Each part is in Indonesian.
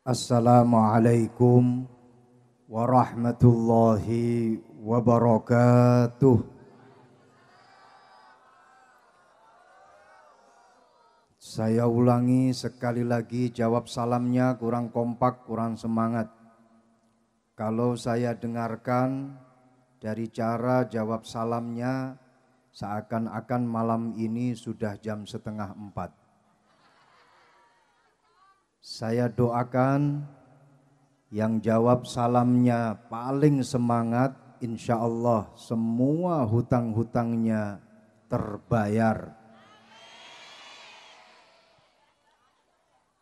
Assalamualaikum warahmatullahi wabarakatuh. Saya ulangi sekali lagi, jawab salamnya kurang kompak, kurang semangat. Kalau saya dengarkan dari cara jawab salamnya, seakan-akan malam ini sudah jam 3:30. Saya doakan yang jawab salamnya paling semangat, insya Allah semua hutang-hutangnya terbayar.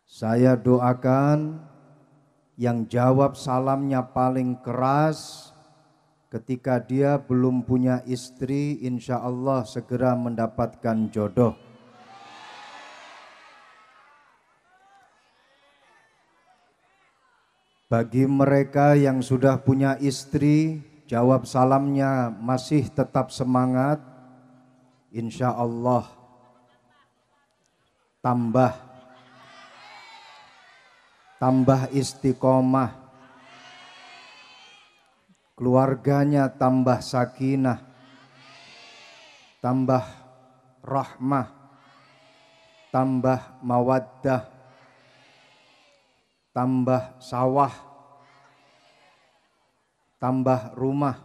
Saya doakan yang jawab salamnya paling keras, ketika dia belum punya istri, insya Allah segera mendapatkan jodoh. Bagi mereka yang sudah punya istri, jawab salamnya masih tetap semangat, insya Allah tambah istiqomah, keluarganya tambah sakinah, tambah rahmah, tambah mawaddah, tambah sawah, tambah rumah,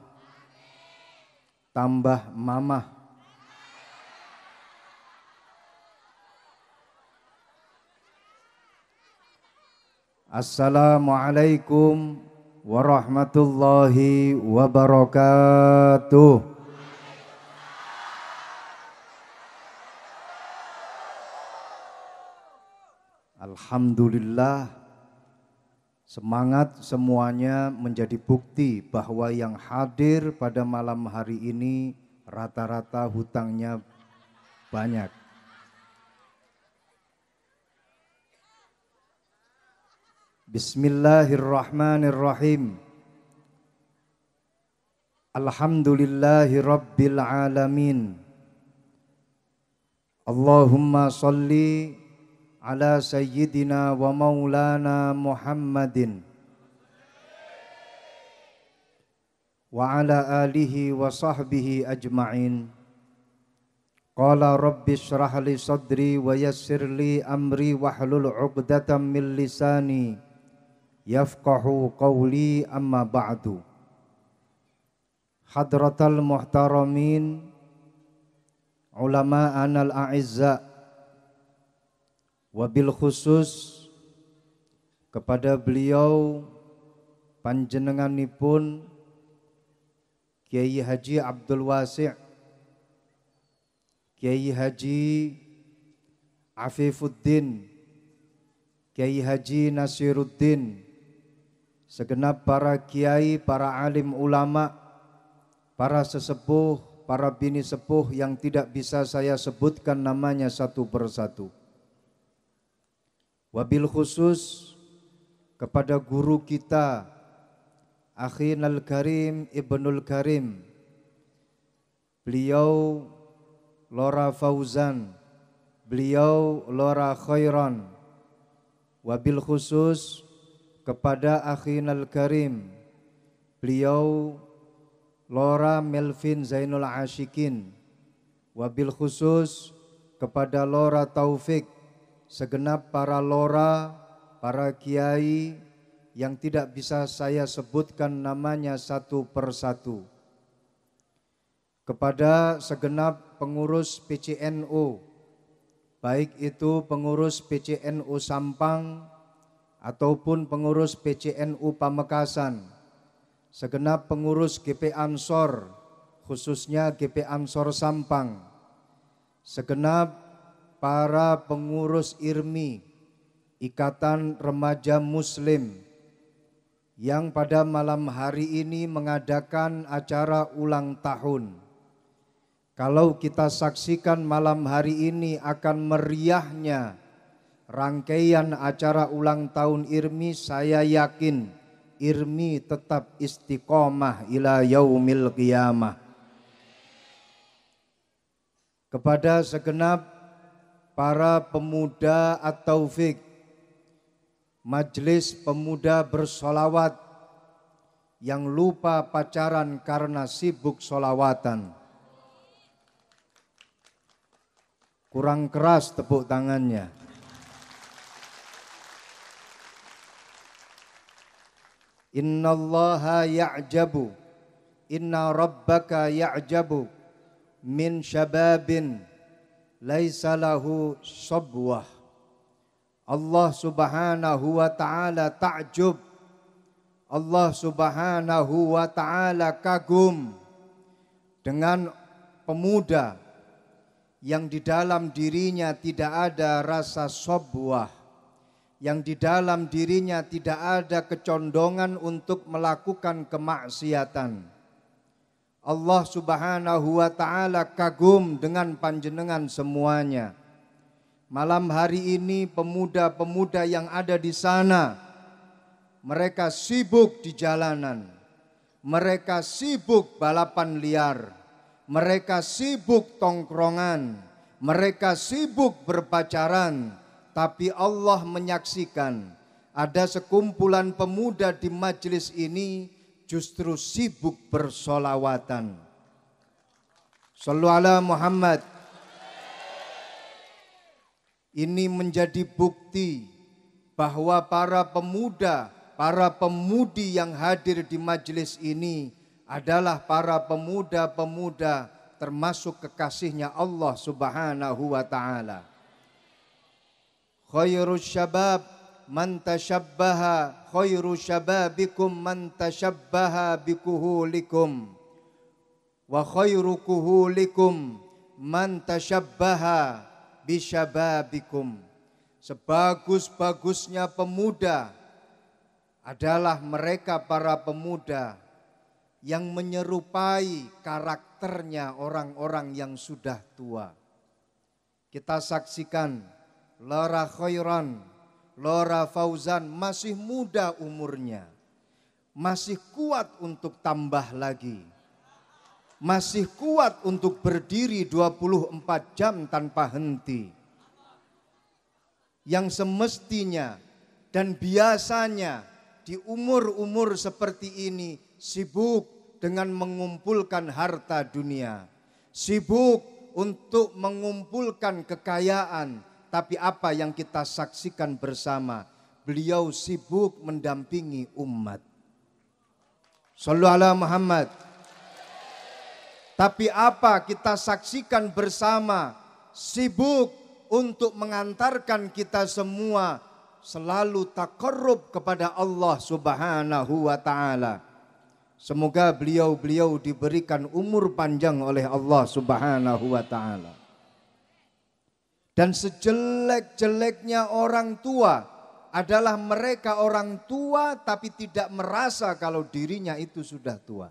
tambah mamah. Assalamualaikum warahmatullahi wabarakatuh. Alhamdulillah, semangat semuanya menjadi bukti bahwa yang hadir pada malam hari ini rata-rata hutangnya banyak. Bismillahirrahmanirrahim. Alhamdulillahi rabbil alamin. Allahumma salli ala sayyidina wa maulana Muhammadin wa ala alihi wa sahbihi ajma'in. Qala rabbi shrah li sadri wa yassir li amri wahlul 'uqdatam min lisani yafqahu qawli, amma ba'du. Hadratal muhtaramin ulama anal a'izza, wabil khusus kepada beliau panjenenganipun Kiai Haji Abdul Wasi', Kiai Haji Afifuddin, Kiai Haji Nasiruddin, segenap para kiai, para alim ulama, para sesepuh, para bini sepuh yang tidak bisa saya sebutkan namanya satu persatu. Wabil khusus kepada guru kita Akhinal Karim Ibnul Karim, beliau Lora Fauzan, beliau Lora Khairan. Wabil khusus kepada Akhinal Karim, beliau Lora Melvin Zainul Ashikin. Wabil khusus kepada Lora Taufik, segenap para lora, para kiai yang tidak bisa saya sebutkan namanya satu persatu. Kepada segenap pengurus PCNU, baik itu pengurus PCNU Sampang ataupun pengurus PCNU Pamekasan, segenap pengurus GP Ansor, khususnya GP Ansor Sampang, segenap para pengurus IRMI, Ikatan Remaja Muslim, yang pada malam hari ini mengadakan acara ulang tahun. Kalau kita saksikan malam hari ini akan meriahnya rangkaian acara ulang tahun IRMI, saya yakin IRMI tetap istiqomah ila yaumil qiyamah. Kepada segenap para pemuda At-Taufik, Majelis pemuda bersolawat yang lupa pacaran karena sibuk solawatan. Kurang keras tepuk tangannya. Innallaha ya'jabu, inna rabbaka ya'jabu min syababin laisa lahu sabwah. Allah subhanahu wa ta'ala ta'jub, Allah subhanahu wa ta'ala kagum dengan pemuda yang di dalam dirinya tidak ada rasa sabwah, yang di dalam dirinya tidak ada kecondongan untuk melakukan kemaksiatan. Allah subhanahu wa ta'ala kagum dengan panjenengan semuanya. Malam hari ini pemuda-pemuda yang ada di sana, mereka sibuk di jalanan, mereka sibuk balapan liar, mereka sibuk tongkrongan, mereka sibuk berpacaran. Tapi Allah menyaksikan ada sekumpulan pemuda di majelis ini justru sibuk bersolawatan. Shallu ala Muhammad. Ini menjadi bukti bahwa para pemuda, para pemudi yang hadir di majelis ini adalah para pemuda-pemuda termasuk kekasihnya Allah subhanahu wa ta'ala. Khairus syabab man tashabbaha, khairu syababikum man tashabbaha bikuhulikum, wa khairu kuhulikum man tashabbaha bisyababikum. Sebagus-bagusnya pemuda adalah mereka para pemuda yang menyerupai karakternya orang-orang yang sudah tua. Kita saksikan Laura Khairan, Laura Fauzan masih muda umurnya, masih kuat untuk tambah lagi, masih kuat untuk berdiri 24 jam tanpa henti. Yang semestinya dan biasanya di umur-umur seperti ini sibuk dengan mengumpulkan harta dunia, sibuk untuk mengumpulkan kekayaan. Tapi apa yang kita saksikan bersama, beliau sibuk mendampingi umat. Shallu ala Muhammad. Tapi apa kita saksikan bersama, sibuk untuk mengantarkan kita semua selalu taqarrub kepada Allah subhanahu wa ta'ala. Semoga beliau-beliau diberikan umur panjang oleh Allah subhanahu wa ta'ala. Dan sejelek-jeleknya orang tua adalah mereka orang tua tapi tidak merasa kalau dirinya itu sudah tua.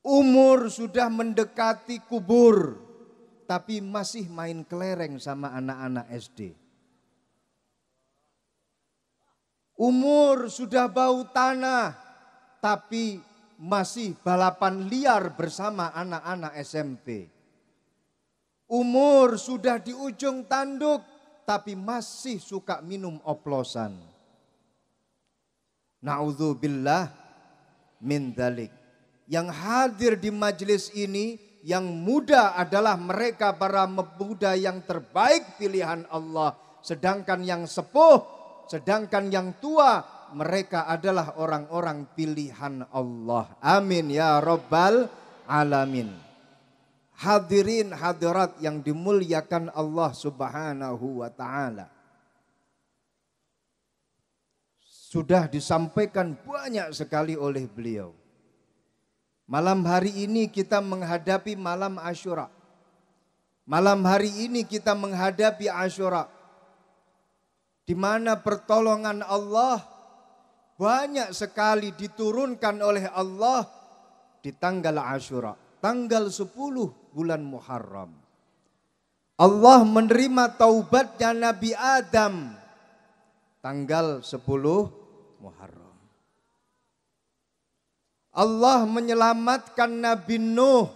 Umur sudah mendekati kubur, tapi masih main kelereng sama anak-anak SD. Umur sudah bau tanah, tapi masih balapan liar bersama anak-anak SMP. Umur sudah di ujung tanduk, tapi masih suka minum oplosan. Na'udzubillah min dzalik. Yang hadir di majelis ini yang muda adalah mereka para pemuda yang terbaik pilihan Allah. Sedangkan yang sepuh, sedangkan yang tua, mereka adalah orang-orang pilihan Allah. Amin ya rabbal alamin. Hadirin hadirat yang dimuliakan Allah subhanahu wa ta'ala. Sudah disampaikan banyak sekali oleh beliau. Malam hari ini kita menghadapi malam Asyura. Malam hari ini kita menghadapi Asyura, di mana pertolongan Allah banyak sekali diturunkan oleh Allah di tanggal Asyura, tanggal 10 bulan Muharram. Allah menerima taubatnya Nabi Adam tanggal 10 Muharram. Allah menyelamatkan Nabi Nuh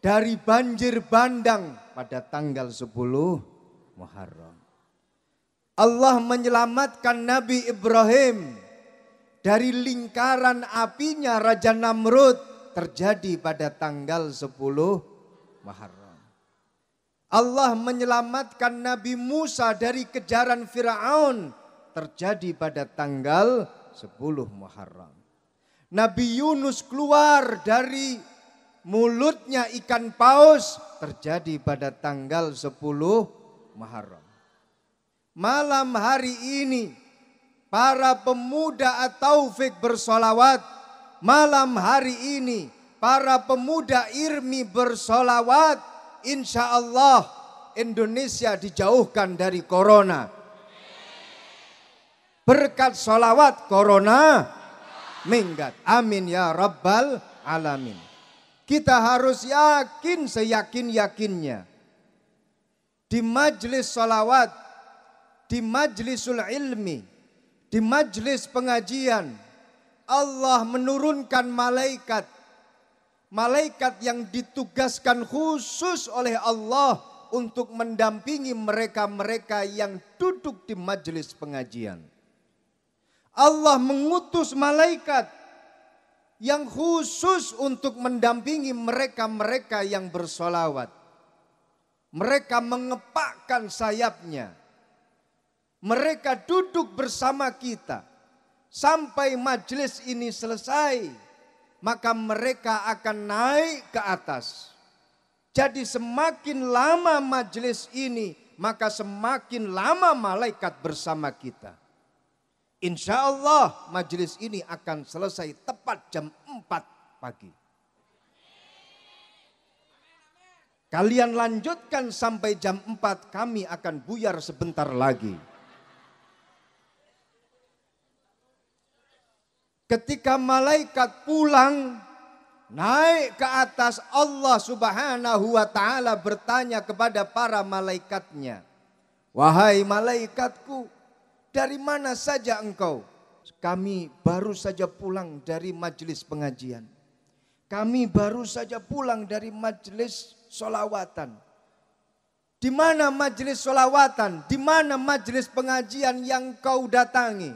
dari banjir bandang pada tanggal 10 Muharram. Allah menyelamatkan Nabi Ibrahim dari lingkaran apinya Raja Namrud terjadi pada tanggal 10 Muharram. Allah menyelamatkan Nabi Musa dari kejaran Firaun terjadi pada tanggal 10 Muharram. Nabi Yunus keluar dari mulutnya ikan paus terjadi pada tanggal 10 Muharram. Malam hari ini para pemuda at-taufik bersolawat. Malam hari ini para pemuda IRMI bersolawat. Insya Allah Indonesia dijauhkan dari corona. Berkat solawat corona minggat. Amin ya rabbal alamin. Kita harus yakin seyakin-yakinnya. Di majlis solawat, di majlisul ilmi, di majlis pengajian, Allah menurunkan malaikat. Malaikat yang ditugaskan khusus oleh Allah untuk mendampingi mereka-mereka yang duduk di majlis pengajian. Allah mengutus malaikat yang khusus untuk mendampingi mereka-mereka yang bersolawat. Mereka mengepakkan sayapnya. Mereka duduk bersama kita sampai majelis ini selesai, maka mereka akan naik ke atas. Jadi semakin lama majelis ini, maka semakin lama malaikat bersama kita. Insya Allah majelis ini akan selesai tepat jam 4 pagi. Kalian lanjutkan sampai jam 4, kami akan buyar sebentar lagi. Ketika malaikat pulang, naik ke atas, Allah Subhanahu wa ta'ala bertanya kepada para malaikatnya. Wahai malaikatku, dari mana saja engkau? Kami baru saja pulang dari majelis pengajian. Kami baru saja pulang dari majelis solawatan. Di mana majelis solawatan? Di mana majelis pengajian yang kau datangi?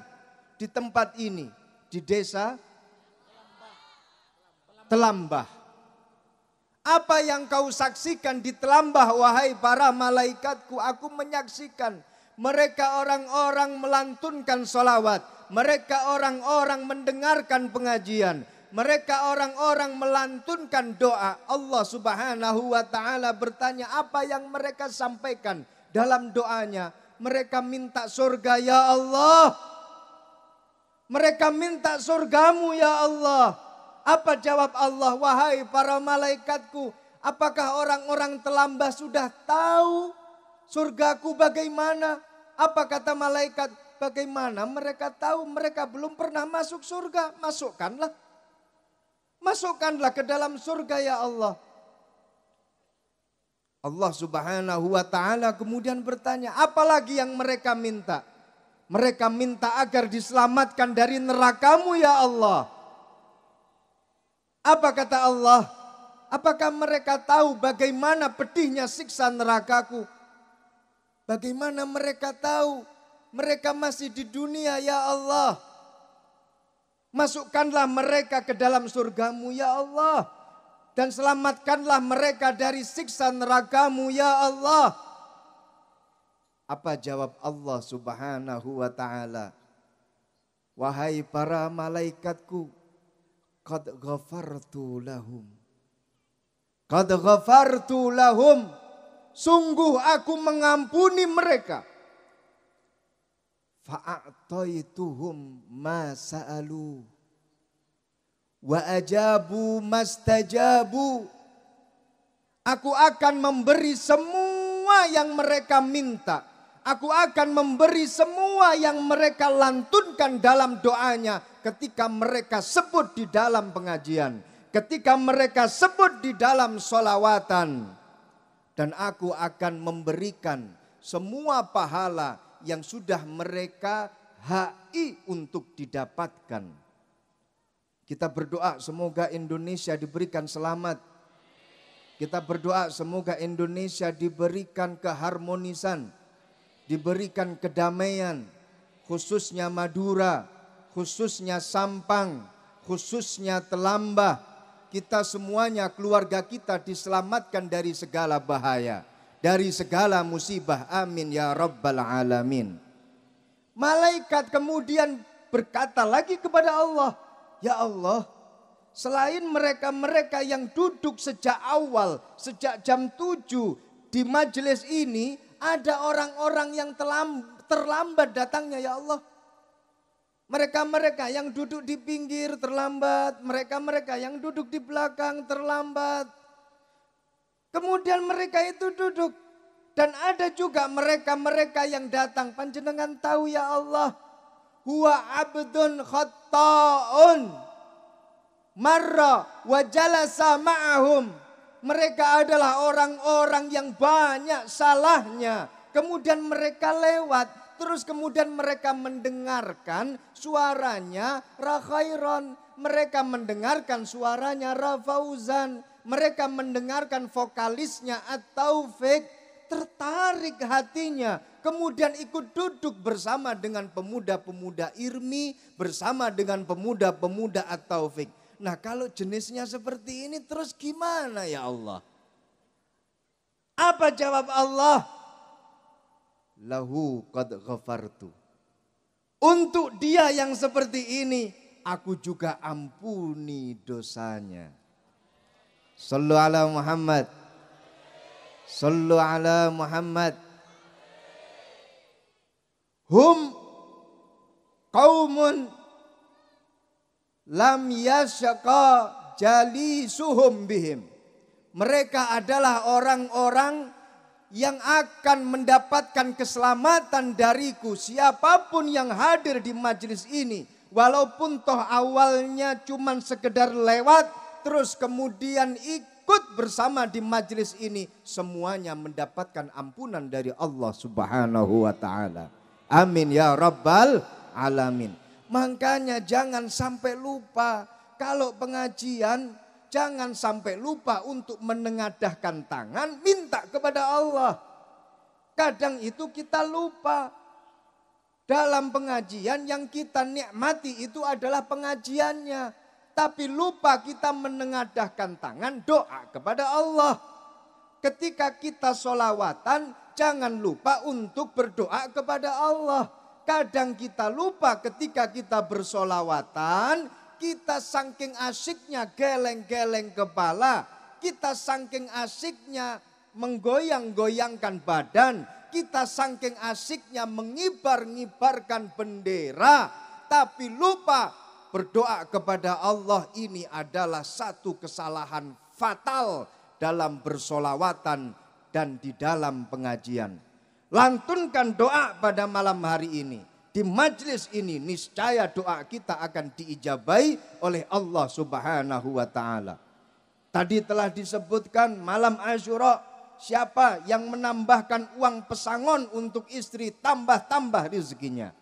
Di tempat ini. Di desa Telambah. Apa yang kau saksikan di Telambah wahai para malaikatku? Aku menyaksikan mereka orang-orang melantunkan solawat. Mereka orang-orang mendengarkan pengajian. Mereka orang-orang melantunkan doa. Allah Subhanahu wa ta'ala bertanya apa yang mereka sampaikan dalam doanya. Mereka minta surga ya Allah. Mereka minta surgamu ya Allah. Apa jawab Allah? Wahai para malaikatku, apakah orang-orang Telambah sudah tahu surgaku bagaimana? Apa kata malaikat? Bagaimana mereka tahu? Mereka belum pernah masuk surga. Masukkanlah. Masukkanlah ke dalam surga ya Allah. Allah Subhanahu wa ta'ala kemudian bertanya, apalagi yang mereka minta? Mereka minta agar diselamatkan dari nerakamu ya Allah. Apa kata Allah? Apakah mereka tahu bagaimana pedihnya siksa nerakaku? Bagaimana mereka tahu? Mereka masih di dunia ya Allah. Masukkanlah mereka ke dalam surgamu ya Allah. Dan selamatkanlah mereka dari siksa nerakamu ya Allah. Apa jawab Allah Subhanahu wa ta'ala? Wahai para malaikatku, qad ghafartu lahum. Qad ghafartu lahum. Sungguh aku mengampuni mereka. Fa'ataituhum ma sa'alu. Wa ajabu mastajabu. Aku akan memberi semua yang mereka minta. Aku akan memberi semua yang mereka lantunkan dalam doanya ketika mereka sebut di dalam pengajian. Ketika mereka sebut di dalam sholawatan. Dan aku akan memberikan semua pahala yang sudah mereka haki untuk didapatkan. Kita berdoa semoga Indonesia diberikan selamat. Kita berdoa semoga Indonesia diberikan keharmonisan. diberikan kedamaian, khususnya Madura, khususnya Sampang, khususnya Telambah. Kita semuanya, keluarga kita diselamatkan dari segala bahaya, dari segala musibah. Amin ya rabbal alamin. Malaikat kemudian berkata lagi kepada Allah, ya Allah, selain mereka-mereka yang duduk sejak awal, sejak jam 7 di majelis ini, ada orang-orang yang terlambat datangnya ya Allah. Mereka-mereka yang duduk di pinggir terlambat, mereka-mereka yang duduk di belakang terlambat. Kemudian mereka itu duduk. Dan ada juga mereka-mereka yang datang. Panjenengan tahu ya Allah, huwa abdun khatta'un marra wa jalasa ma'ahum. Mereka adalah orang-orang yang banyak salahnya. Kemudian mereka lewat. Terus kemudian mereka mendengarkan suaranya Rakhairon. Mereka mendengarkan suaranya Rafauzan. Mereka mendengarkan vokalisnya At-Taufik. Tertarik hatinya. Kemudian ikut duduk bersama dengan pemuda-pemuda Irmi. Bersama dengan pemuda-pemuda At-Taufik. Nah kalau jenisnya seperti ini terus gimana ya Allah? Apa jawab Allah? Lahu qad ghafartu. Untuk dia yang seperti ini, aku juga ampuni dosanya. Sallu ala Muhammad. Sallu ala Muhammad. Hum qaumun lam yasyaqa jalisuhum bihim. Mereka adalah orang-orang yang akan mendapatkan keselamatan dariku. Siapapun yang hadir di majelis ini, walaupun toh awalnya cuman sekedar lewat, terus kemudian ikut bersama di majelis ini, semuanya mendapatkan ampunan dari Allah Subhanahu wa taala. Amin ya rabbal alamin. Makanya jangan sampai lupa kalau pengajian, jangan sampai lupa untuk menengadahkan tangan minta kepada Allah. Kadang itu kita lupa. Dalam pengajian yang kita nikmati itu adalah pengajiannya. Tapi lupa kita menengadahkan tangan doa kepada Allah. Ketika kita sholawatan jangan lupa untuk berdoa kepada Allah. Kadang kita lupa ketika kita bersolawatan, kita saking asyiknya geleng-geleng kepala, kita saking asyiknya menggoyang-goyangkan badan, kita saking asyiknya mengibar-ngibarkan bendera, tapi lupa berdoa kepada Allah. Ini adalah satu kesalahan fatal dalam bersolawatan dan di dalam pengajian. Lantunkan doa pada malam hari ini. Di majlis ini niscaya doa kita akan diijabai oleh Allah Subhanahu wa taala. Tadi telah disebutkan malam Asyura, siapa yang menambahkan uang pesangon untuk istri, tambah-tambah rezekinya.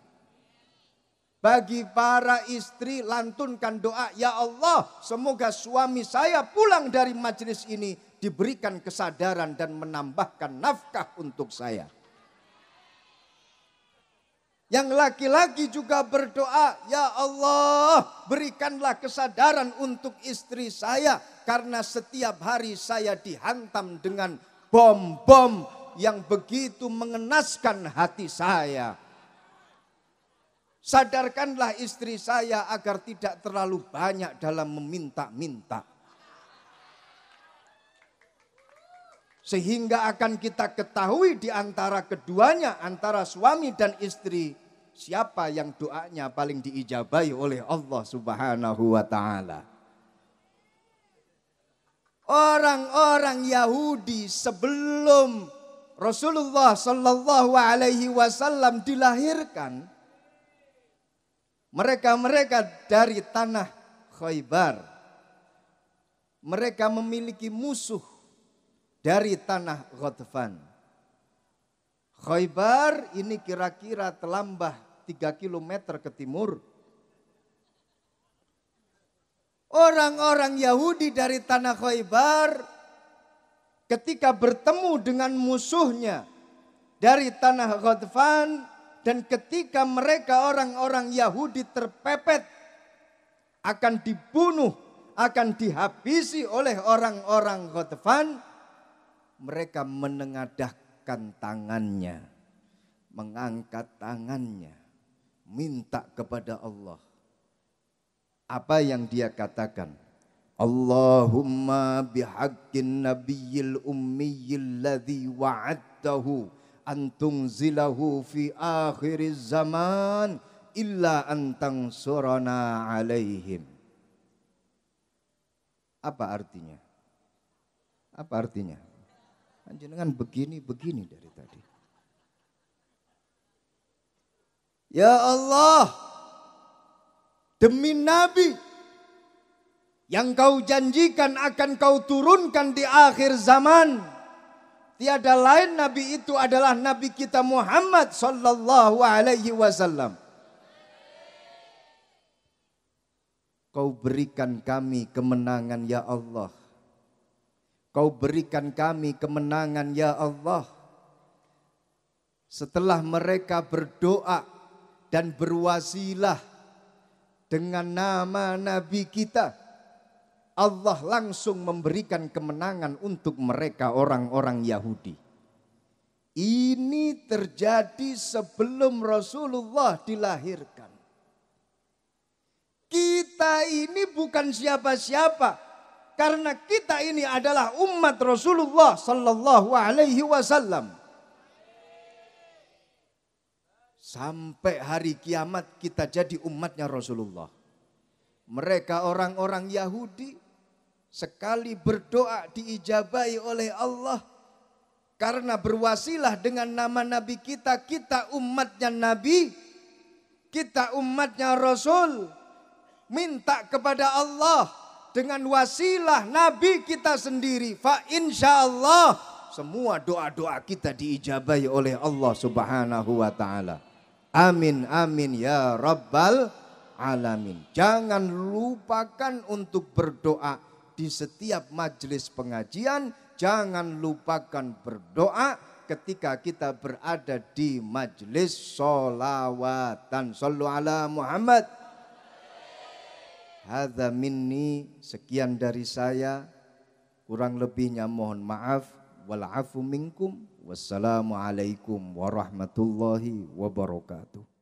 Bagi para istri lantunkan doa, ya Allah semoga suami saya pulang dari majlis ini diberikan kesadaran dan menambahkan nafkah untuk saya. Yang laki-laki juga berdoa, ya Allah berikanlah kesadaran untuk istri saya. Karena setiap hari saya dihantam dengan bom-bom yang begitu mengenaskan hati saya. Sadarkanlah istri saya agar tidak terlalu banyak dalam meminta-minta. Sehingga akan kita ketahui di antara keduanya, antara suami dan istri, siapa yang doanya paling diijabai oleh Allah Subhanahu wa taala. Orang-orang Yahudi sebelum Rasulullah Sallallahu Alaihi Wasallam dilahirkan, mereka dari tanah Khaybar, mereka memiliki musuh dari tanah Ghatfan. Khaybar ini kira-kira Telambah 3 km ke timur. Orang-orang Yahudi dari tanah Khaybar ketika bertemu dengan musuhnya dari tanah Ghatfan, dan ketika mereka orang-orang Yahudi terpepet, akan dibunuh, akan dihabisi oleh orang-orang Ghatfan, mereka menengadahkan tangannya, mengangkat tangannya, minta kepada Allah. Apa yang dia katakan? Allahumma bihaqqin nabiyyil ummiyil ladzi wa'adtahu antunzilahu fi akhiriz zaman illa antansurana alaihim. Apa artinya? Apa artinya? Panjenengan begini dari tadi. Ya Allah, demi Nabi yang kau janjikan akan kau turunkan di akhir zaman, tiada lain Nabi itu adalah Nabi kita Muhammad sallallahu alaihi wasallam. Kau berikan kami kemenangan ya Allah. Kau berikan kami kemenangan ya Allah. Setelah mereka berdoa dan berwasilah dengan nama Nabi kita, Allah langsung memberikan kemenangan untuk mereka orang-orang Yahudi. Ini terjadi sebelum Rasulullah dilahirkan. Kita ini bukan siapa-siapa, karena kita ini adalah umat Rasulullah sallallahu alaihi wasallam. Sampai hari kiamat kita jadi umatnya Rasulullah. Mereka orang-orang Yahudi sekali berdoa diijabahi oleh Allah. Karena berwasilah dengan nama Nabi kita, kita umatnya Nabi, kita umatnya Rasul. Minta kepada Allah dengan wasilah Nabi kita sendiri. Fa insyaallah semua doa-doa kita diijabahi oleh Allah subhanahu wa ta'ala. Amin, amin ya Rabbal alamin. Jangan lupakan untuk berdoa di setiap majelis pengajian. Jangan lupakan berdoa ketika kita berada di majelis sholawatan. Sallu ala Muhammad. Hadza minni, sekian dari saya. Kurang lebihnya mohon maaf. Wal afu minkum. Wassalamualaikum warahmatullahi wabarakatuh.